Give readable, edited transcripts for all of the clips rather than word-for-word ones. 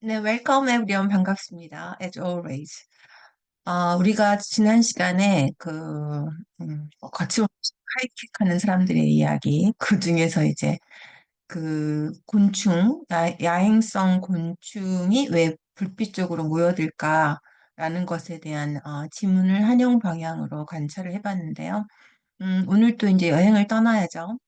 네, welcome everyone. 반갑습니다. As always. 우리가 지난 시간에 거침없이 하이킥하는 사람들의 이야기, 그 중에서 이제 야행성 곤충이 왜 불빛 쪽으로 모여들까라는 것에 대한 지문을 한영 방향으로 관찰을 해봤는데요. 오늘 또 이제 여행을 떠나야죠.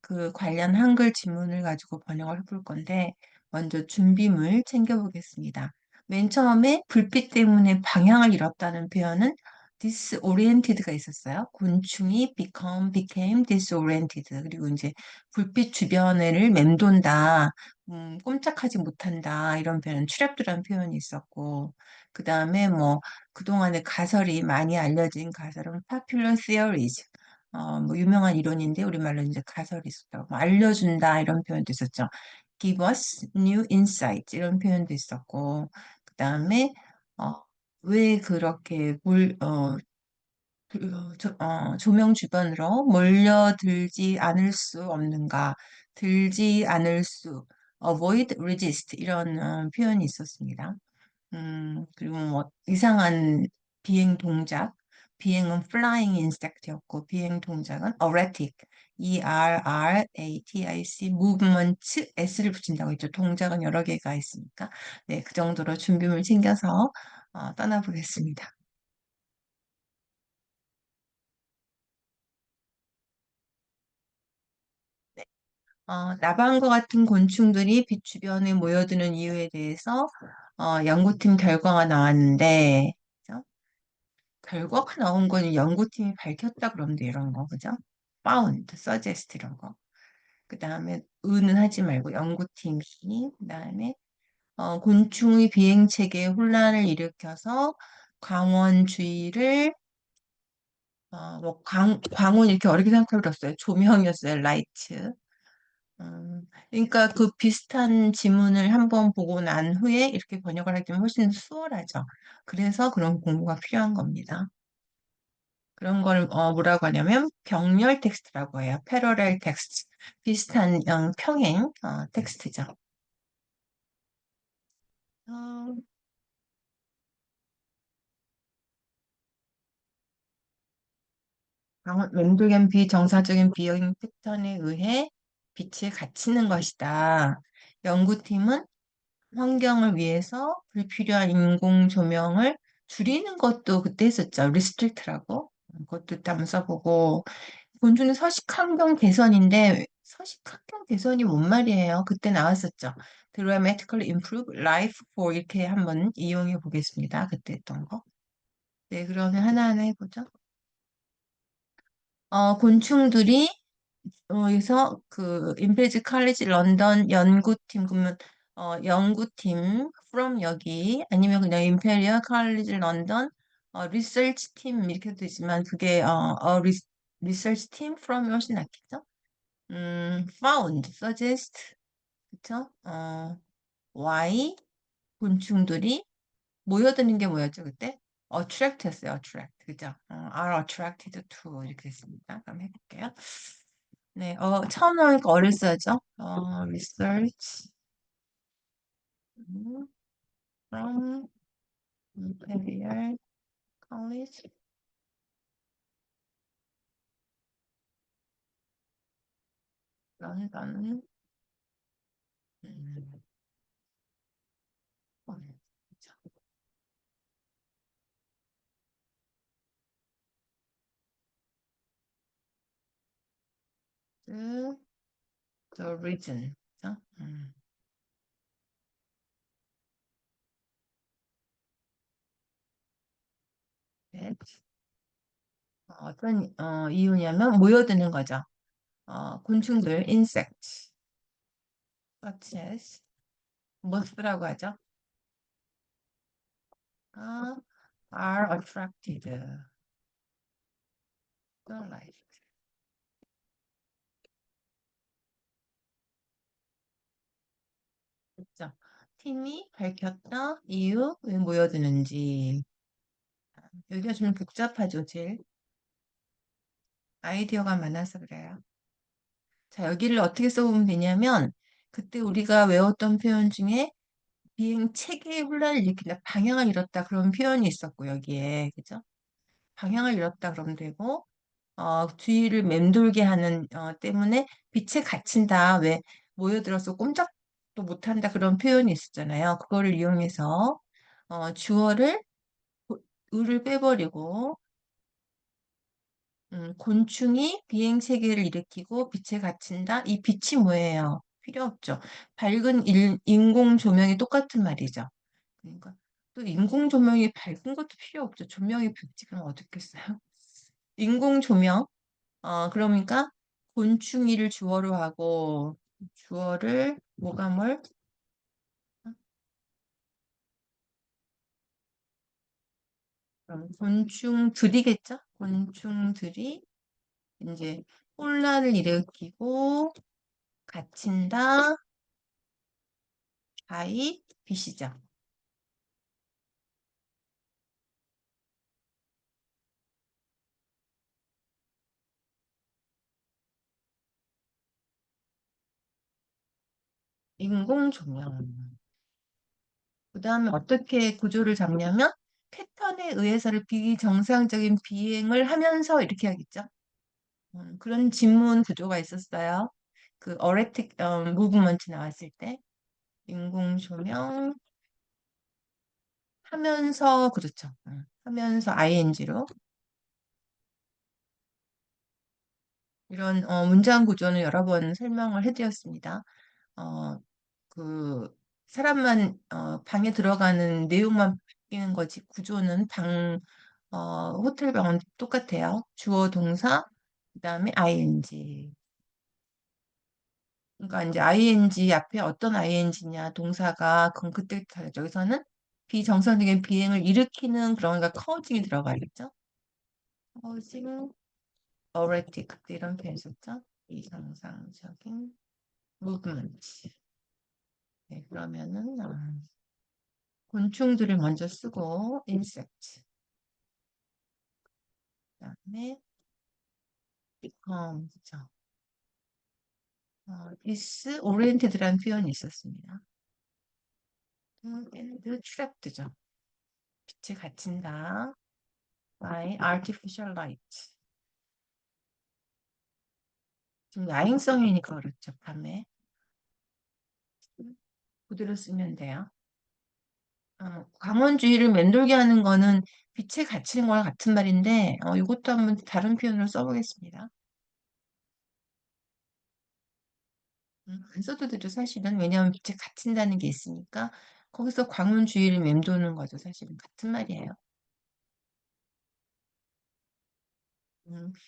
그 관련 한글 지문을 가지고 번역을 해볼 건데, 먼저 준비물 챙겨보겠습니다. 맨 처음에 불빛 때문에 방향을 잃었다는 표현은 disoriented가 있었어요. 곤충이 became disoriented. 그리고 이제 불빛 주변을 맴돈다, 꼼짝하지 못한다, 이런 표현, 트랩드라는 표현이 있었고, 그 다음에 뭐, 그동안에 가설이 많이 알려진 가설은 popular theories. 뭐 유명한 이론인데 우리말로 이제 가설이 있었다고 뭐 알려준다 이런 표현도 있었죠. Give us new insight 이런 표현도 있었고 그다음에 어, 왜 그렇게 조명 주변으로 몰려들지 않을 수 없는가, 들지 않을 수, avoid, resist 이런 표현이 있었습니다. 그리고 뭐 이상한 비행 동작, 비행은 flying insect였고 비행 동작은 erratic, ERRATIC, movement, S를 붙인다고 했죠. 동작은 여러 개가 있으니까. 네, 그 정도로 준비물 챙겨서 떠나보겠습니다. 네. 나방과 같은 곤충들이 빛 주변에 모여드는 이유에 대해서 연구팀 결과가 나왔는데, 그죠? 결과가 나온 거는 연구팀이 밝혔다 그러면 돼, 이런 거, 그죠? found, suggest 이런 거. 그 다음에 의는 하지 말고 연구팀이, 그 다음에 곤충의 비행체계에 혼란을 일으켜서 광원 주의를 뭐 광원 이렇게 어렵게 생각해 버렸어요. 조명이었어요, 라이트. 그러니까 그 비슷한 지문을 한번 보고 난 후에 이렇게 번역을 하기면 훨씬 수월하죠. 그래서 그런 공부가 필요한 겁니다. 그런 걸 뭐라고 하냐면 병렬 텍스트라고 해요. 패러렐 텍스트. 비슷한 평행 텍스트죠. 어, 맴돌기엔 비정사적인 비행 패턴에 의해 빛이 갇히는 것이다. 연구팀은 환경을 위해서 불필요한 인공 조명을 줄이는 것도 그때 했었죠. restrict라고. 그것도 한번 써보고 곤충의 서식환경 개선인데 서식환경 개선이 뭔 말이에요? 그때 나왔었죠. Dramatically improve life for 이렇게 한번 이용해 보겠습니다. 그때 했던 거. 네, 그러면 하나하나 해보죠. 곤충들이 여기서 그 임페리지 칼리지 런던 연구팀 그러면 연구팀 from 여기 아니면 그냥 임페리얼 칼리지 런던 리서치 팀 이렇게 되지만 그게 리서치 팀 from이 훨씬 낫겠죠? found, suggest, 그쵸? why 곤충들이 모여드는 게 뭐였죠, 그때? attract였어요, attract. 그죠? are attracted to 이렇게 했습니다. 그럼 해볼게요. 네, 처음 나오니까 어렸어야죠. research from Imperial College London. 음, the, the reason. 그죠? that 어떤 이유냐면 모여드는 거죠. 곤충들, insect, such as 뭐라고 하죠? 아, are attracted to light. 그죠? 팀이 밝혔다 이유 왜 모여드는지. 여기가 좀 복잡하죠, 제일. 아이디어가 많아서 그래요. 자, 여기를 어떻게 써보면 되냐면, 그때 우리가 외웠던 표현 중에 비행 체계의 혼란을 일으킨다. 방향을 잃었다. 그런 표현이 있었고, 여기에. 그죠? 방향을 잃었다. 그러면 되고, 주위를 맴돌게 하는, 때문에 빛에 갇힌다. 왜 모여들어서 꼼짝도 못한다. 그런 표현이 있었잖아요. 그거를 이용해서, 주어를, 을을 빼버리고, 곤충이 비행 체계를 일으키고 빛에 갇힌다. 이 빛이 뭐예요? 필요 없죠. 밝은 인공 조명이 똑같은 말이죠. 그러니까 또 인공 조명이 밝은 것도 필요 없죠. 조명이 밝지 그럼 어떻겠어요? 인공 조명. 그러니까 곤충이를 주어로 하고 주어를 뭐가 뭘? 그럼 곤충들이겠죠? 곤충들이 이제 혼란을 일으키고 갇힌다. 바이 빛이죠. 인공 조명. 그 다음에 어떻게 구조를 잡냐면 패턴에 의해서를 비정상적인 비행을 하면서 이렇게 하겠죠. 그런 질문 구조가 있었어요. 그 어레틱 무브먼트 나왔을 때 인공 조명 하면서 그렇죠. 하면서 ing로 이런 문장 구조는 여러 번 설명을 해드렸습니다. 어, 그 사람만 방에 들어가는 내용만 바뀌는 거지 구조는 호텔 방은 똑같아요. 주어 동사 그다음에 ing. 그러니까 이제 ing 앞에 어떤 ing냐 동사가 그건 그때 다르죠. 여기서는 비정상적인 비행을 일으키는 그러니까 causing이 들어가겠죠. causing erratic 그때 이런 표현 썼죠. 비정상적인 movement. 네, 그러면은 곤충들을 먼저 쓰고 insect 그다음에 그죠. disoriented라는 표현이 있었습니다. and trapped죠. 빛에 갇힌다. by artificial light. 좀 야행성이니까 그렇죠. 밤에 그대로 쓰면 돼요. 강원주의를 맴돌게 하는 거는 빛에 갇히는 거랑 같은 말인데 이것도 한번 다른 표현으로 써보겠습니다. 안 써도 되죠, 사실은. 왜냐하면 빛에 갇힌다는 게 있으니까 거기서 광원주의를 맴도는 거죠. 사실은 같은 말이에요.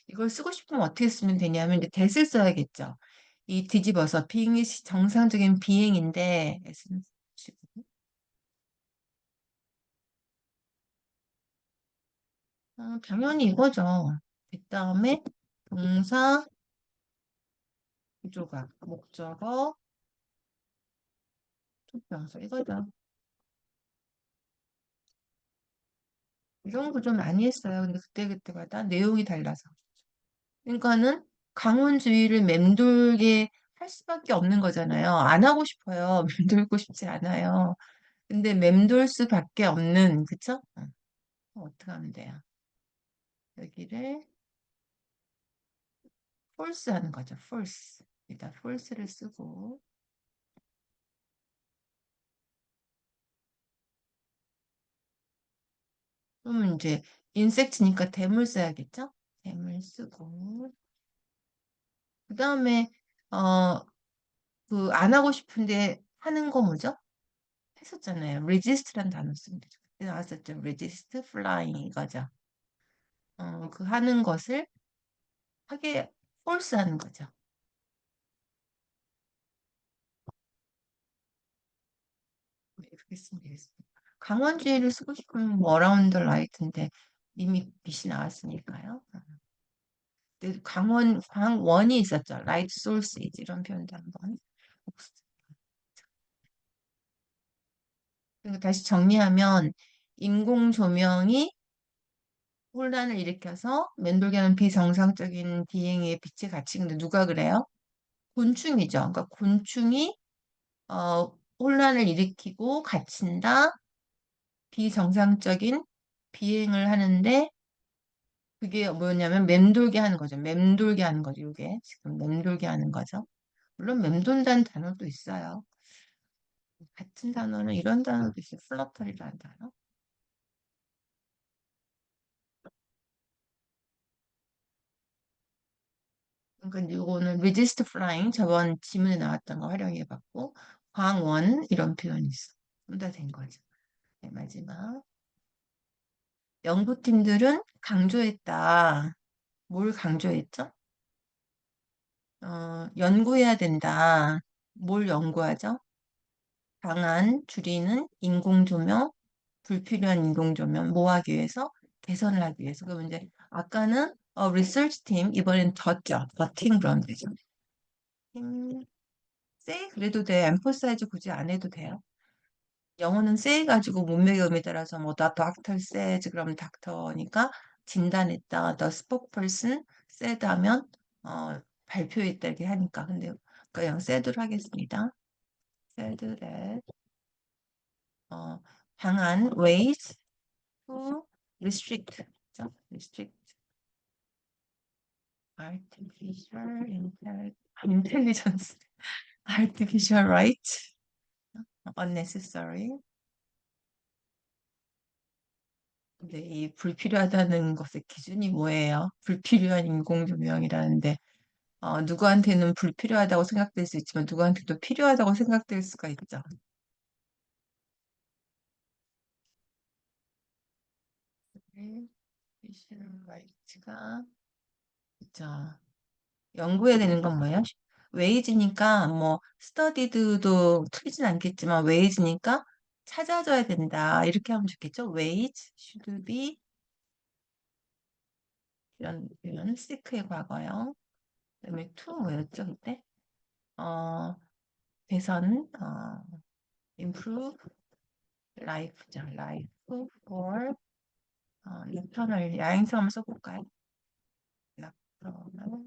이걸 쓰고 싶으면 어떻게 쓰면 되냐면 이제 that을 써야겠죠. 이 뒤집어서 being이 정상적인 비행인데 s는 쓰시고, 당연히 이거죠. 그 다음에 동사 구조가 목적어 투표서 이거죠. 이런 거 좀 많이 했어요. 근데 그때그때마다 내용이 달라서. 그러니까는 강원주의를 맴돌게 할 수밖에 없는 거잖아요. 안 하고 싶어요. 맴돌고 싶지 않아요. 근데 맴돌 수밖에 없는, 그쵸? 어떻게 하면 돼요? 여기를 false 하는 거죠. false. 일단 false를 쓰고, 그러면 이제 insect니까 댐을 써야겠죠? 댐을 쓰고, 그 다음에, 어, 안 하고 싶은데 하는 거 뭐죠? 했었잖아요. resist라는 단어 쓰면 되죠. 그때 나왔었죠. resist flying 이거죠. 그 하는 것을 하게 force 하는 거죠. 네, 그렇게 쓰면 되겠습니다. 강원주의를 쓰고 싶으면 뭐 around the light인데 이미 빛이 나왔으니까요. 근데 광원이 있었죠. light sources 이런 표현도 한번. 그리고 다시 정리하면 인공 조명이 혼란을 일으켜서 맴돌게 하는 비정상적인 비행의 빛의 가치. 근데 누가 그래요? 곤충이죠. 그러니까 곤충이 혼란을 일으키고 갇힌다. 비정상적인 비행을 하는데 그게 뭐냐면 맴돌게 하는 거죠. 맴돌게 하는 거죠. 이게 지금 맴돌게 하는 거죠. 물론 맴돈다는 단어도 있어요. 같은 단어는 이런 단어도 있어요. 플러터리라는 단어. 그러니까 이거는 resist flying 저번 지문에 나왔던 거 활용해봤고 광원 이런 표현이 있어. 둘 다 된 거죠. 네, 마지막 연구팀들은 강조했다. 뭘 강조했죠? 연구해야 된다. 뭘 연구하죠? 방안 줄이는 인공조명, 불필요한 인공조명 뭐 하기 위해서? 개선을 하기 위해서. 그럼 이제 아까는 리서치 팀 이번엔 더죠. 더팀 그러면 되죠. 팀 세 그래도 돼. emphasize 굳이 안 해도 돼요. 영어는 세 가지고 문맥음에 따라서 뭐 the doctor says 그러면 닥터니까 진단했다. the spokesperson said 하면 발표했다 이렇게 하니까 근데 그냥 said로 하겠습니다. said that 어, 방안 ways to restrict 그죠? restrict artificial intelligence artificial right unnecessary 근데 이 불필요하다는 것의 기준이 뭐예요? 불필요한 인공조명이라는데 누구한테는 불필요하다고 생각될 수 있지만 누구한테도 필요하다고 생각될 수가 있죠. 네, artificial right가 있죠. 연구해야 되는 건 뭐예요? 웨이즈니까 뭐 스터디드도 틀리진 않겠지만 웨이즈니까 찾아줘야 된다. 이렇게 하면 좋겠죠? 웨이즈 should be 이런 seek의 과거요. 그다음에 to 뭐였죠 그때? 어, 개선, improve life죠. life for nocturnal 야행성 한번 써볼까요? nocturnal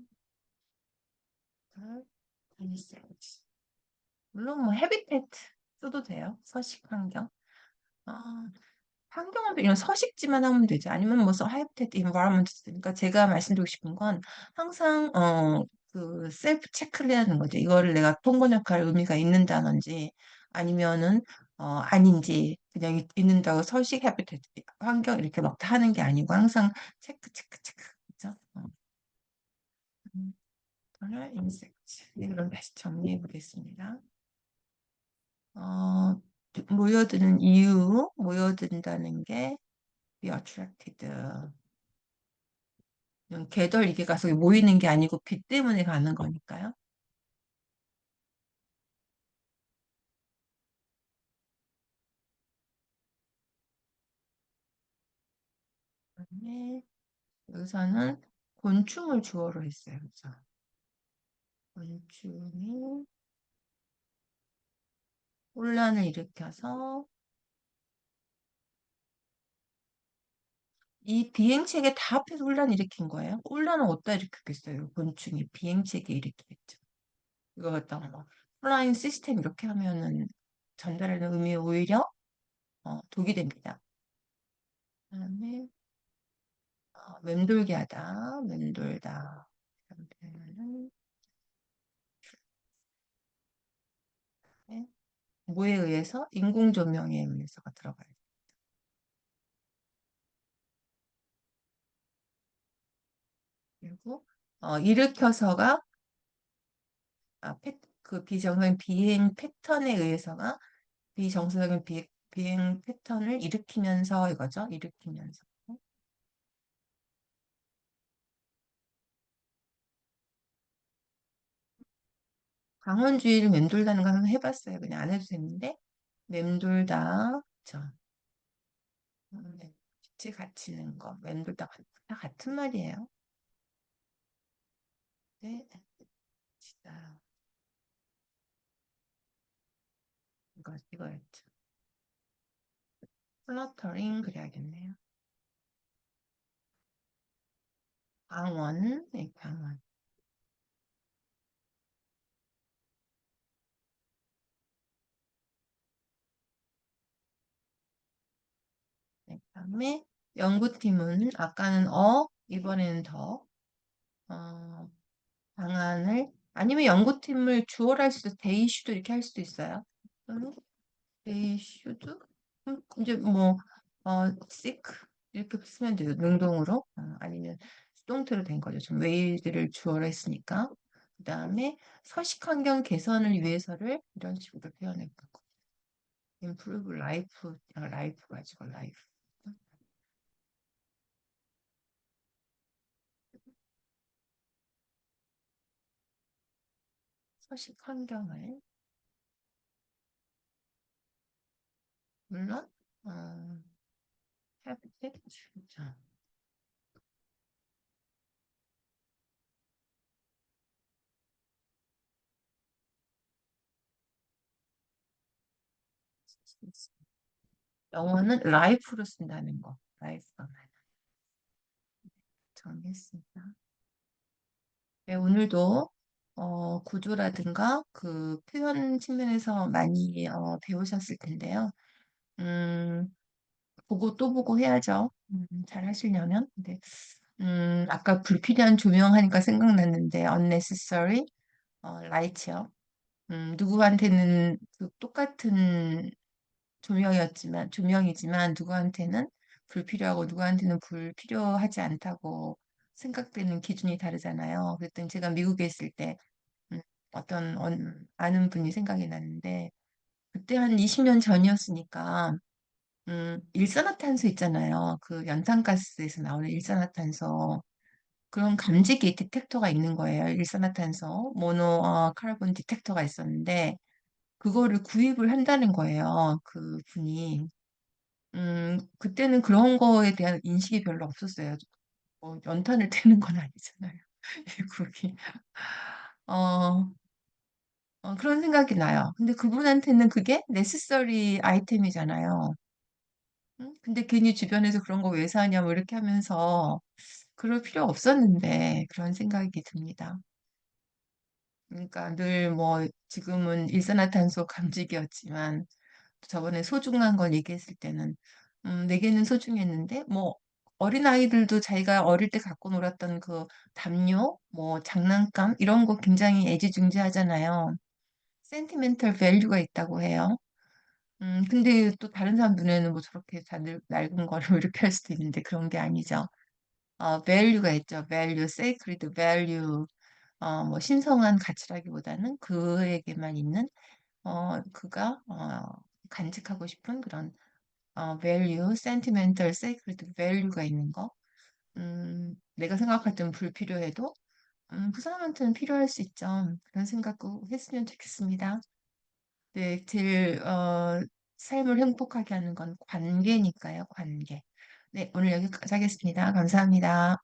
insect. 물론 뭐 habitat 써도 돼요. 서식 환경. 어, 환경은 이런 서식지만 하면 되지. 아니면 뭐 habitat environment. 그러니까 제가 말씀드리고 싶은 건 항상 그 셀프 체크를 해야 하는 거죠. 이거를 내가 통번역할 의미가 있는 단어인지 아니면은 아닌지 그냥 있는다고 서식 habitat 환경 이렇게 막 다 하는 게 아니고 항상 체크 체크 체크 그죠? 저는 insect 이걸 다시 정리해 보겠습니다. 어, 모여드는 이유, 모여든다는 게 be attracted. 그냥 개덜 이게 가서 모이는 게 아니고 빛 때문에 가는 거니까요. 그다음에 여기서는 곤충을 주어로 했어요. 그래서 곤충이 혼란을 일으켜서 이 비행체계 다 합해서 혼란 일으킨 거예요. 혼란을 어디다 일으켰겠어요? 곤충이 비행체계 일으키겠죠. 이거 갖다가 뭐 플라잉 시스템 이렇게 하면은 전달하는 의미 오히려 독이 됩니다. 그다음에 맴돌게 하다, 맴돌다. 이런 표현은 네. 뭐에 의해서? 인공조명에 의해서가 들어가요. 그리고 일으켜서가 그 비정상 비행 패턴에 의해서가 비정상적인 비행 패턴을 일으키면서 이거죠. 일으키면서. 강원주의를 맴돌다는 거 한번 해봤어요. 그냥 안 해도 되는데 맴돌다. 그쵸. 네. 빛에 갇히는 거. 맴돌다. 다 같은 말이에요. 네. 진짜 이거였죠. 플러터링 그래야겠네요. 강원, 네, 강원. 그다음에 연구팀은 아까는 이번에는 어, 방안을, 아니면 연구팀을 주어로 할 수도, 데이슈도 이렇게 할 수도 있어요. 데이슈드? 이제 뭐, sick 이렇게 쓰면 돼요. 능동으로. 아니면 수동태로 된 거죠. 지금 웨이드를 주어로 했으니까. 그 다음에 서식 환경 개선을 위해서를 이런 식으로 표현해 볼거. improve life, 라이프 가지고 라이프. 서식 환경을, 물론, 어, habitat, 자, 영어는 life로 쓴다는 거. life가 정했습니다. 네, 오늘도 구조라든가 그 표현 측면에서 많이 배우셨을 텐데요. 음, 보고 또 보고 해야죠. 잘 하시려면. 근데 아까 불필요한 조명하니까 생각났는데 unnecessary light요. 누구한테는 그 똑같은 조명이지만 누구한테는 불필요하고 누구한테는 불필요하지 않다고 생각되는 기준이 다르잖아요. 그랬더니 제가 미국에 있을 때 음, 아는 분이 생각이 났는데, 그때 한 20년 전이었으니까 일산화탄소 있잖아요. 그 연탄가스에서 나오는 일산화탄소, 그런 감지기 디텍터가 있는 거예요. 일산화탄소 모노 카본 디텍터가 있었는데 그거를 구입을 한다는 거예요. 그 분이. 그때는 그런 거에 대한 인식이 별로 없었어요. 연탄을 태는 건 아니잖아요. 미국이. 어, 그런 생각이 나요. 근데 그분한테는 그게 네세서리 아이템이잖아요. 응? 근데 괜히 주변에서 그런 거 왜 사냐 뭐 이렇게 하면서 그럴 필요 없었는데 그런 생각이 듭니다. 그러니까 늘 뭐 지금은 일산화탄소 감지기였지만 저번에 소중한 걸 얘기했을 때는 내게는 소중했는데 뭐 어린아이들도 자기가 어릴 때 갖고 놀았던 그 담요, 뭐 장난감 이런 거 굉장히 애지중지하잖아요. 센티멘털 밸류가 있다고 해요. 근데 또 다른 사람 눈에는 뭐 저렇게 낡은 거를 뭐 이렇게 할 수도 있는데 그런 게 아니죠. 밸류가 있죠. 밸류, sacred value. 뭐 신성한 가치라기보다는 그에게만 있는 그가 간직하고 싶은 그런 value, sentimental, sacred value가 있는 거. 내가 생각할 땐 불필요해도 그 사람한테는 필요할 수 있죠. 그런 생각도 했으면 좋겠습니다. 네, 제일 삶을 행복하게 하는 건 관계니까요, 관계. 네, 오늘 여기까지 하겠습니다. 감사합니다.